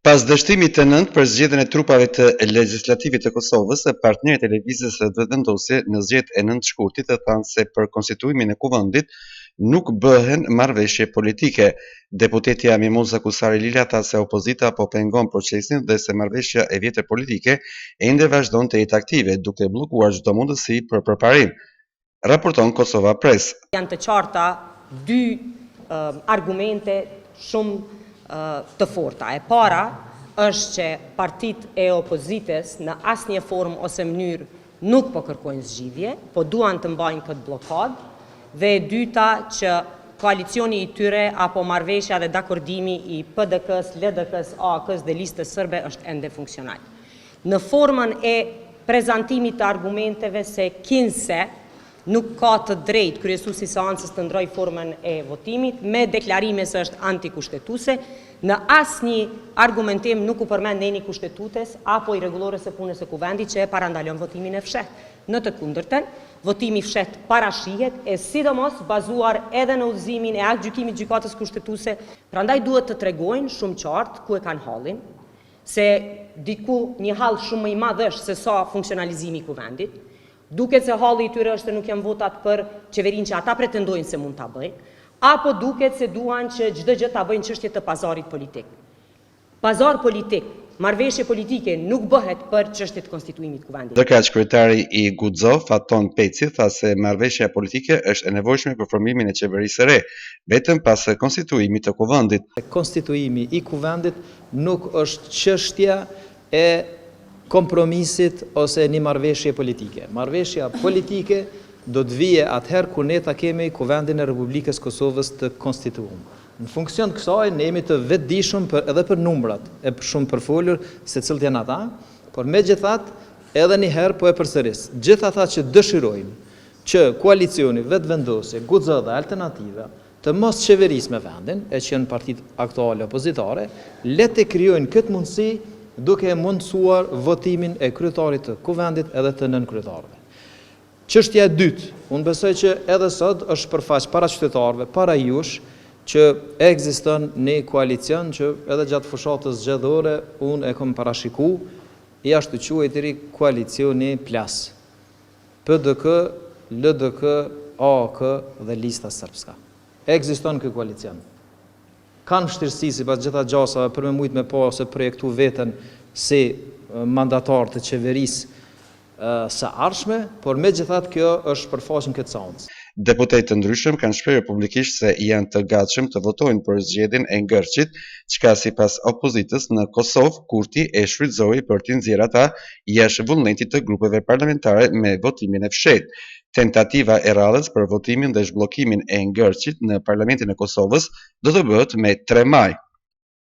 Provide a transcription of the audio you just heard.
Pas dështimit të nëntë për zgjedhjen e trupave të legjislativit të Kosovës, partnerët e lëvizjes së vendosje në zgjedhjet e 9 shkurtit thanë se për konstituimin e kuvendit nuk bëhen marrëveshje politike. Deputetja Mimoza Kusari Lila tha se opozita po pengon procesin dhe se marrëveshja e vjetër politike ende vazhdon të jetë aktive, duke bllokuar çdo mundësi për përparim. Raporton Kosova Press. Janë të qarta dy argumente shumë të forta. E para është që partit e opozitës në asnjë formë ose mënyrë nuk po kërkojnë zgjidhje, po duan të mbajnë këtë blokad, dhe e dyta që koalicioni i tyre apo marrëveshja dhe dakordimi i PDK-s, LDK-s, AK-s dhe listës sërbe është ende funksional. Në formën e prezantimit të argumenteve se kinse nuk ka të drejtë kryesuesi i seancës të ndrojë formën e votimit, me deklarime se është antikushtetuese, në asnjë argumentim nuk u përmend ndonjë kushtetues apo i rregullores së punës së kuvendit që e parandalon votimin e fshehtë. Në të kundërtën, votimi i fshehtë parashihet e sidomos bazuar edhe në udhëzimin e aktgjykimit të gjykatës kushtetuese. Prandaj duhet të tregojnë shumë qartë ku e kanë hallin, se diku një hall shumë më i madh është se sa funksionalizimi i kuvendit. Duket se halli i tyre është se nuk janë votat për qeverinë që ata pretendojnë se mund ta bëjnë, apo duket se duan që çdo gjë ta bëjnë çështje të pazarit politik. Pazar politik, marrëveshje politike nuk bëhet për çështje të konstituimit të kuvendit. Ndërkaq kryetari i Guxo, Faton Peci, tha se marrëveshja politike është e nevojshme për formimin e qeverisë së re, vetëm pas konstituimit të kuvendit. Konstituimi i kuvendit nuk është çështja e kompromisit ose një marrëveshje politike. Marrëveshja politike do të vije atëherë kur ne ta kemi kuvendin e Republikës Kosovës të konstituuar. Në funksion të kësaj ne jemi të vetëdijshëm edhe për numrat, e shumë përfolur se cilët janë ata, por megjithatë edhe një herë po e përsëris. Gjithë ata që dëshirojnë që koalicioni vetëvendosje, Guxo dhe Alternativa të mos qeverisë me vendin, e që janë partitë aktuale opozitare, le të krijojnë këtë mundësi duke mundësuar votimin e kryetarit të kuvendit edhe të nënkryetarëve. Çështja e dytë, unë besoj që edhe sot është përfaq para qytetarëve, para jush, që ekziston një koalicion që edhe gjatë fushatës zgjedhore unë e kam parashiku, jashtë të quajtëri koalicioni Plas. PDK, LDK, AK dhe Lista Srpska. Ekziston ky koalicion. Kanë vështirësi sipas gjitha gjasave për me mujt me pa ose projektu veten si mandatar të qeverisë së ardhshme, por megjithatë kjo është përfaqën këtë seancë. Deputetë të ndryshëm kanë shprehur publikisht se janë të gatshëm të votojnë për zgjedhjen e Ngërçit, çka sipas opozitës në Kosovë Kurti e shfrytëzoi për t'i nxjerrë ata jashtë vullnetit të grupeve parlamentare me votimin e fshehtë. Tentativa e radhës për votimin dhe zhbllokimin e Ngërçit në Parlamentin e Kosovës do të bëhet me 3 maj.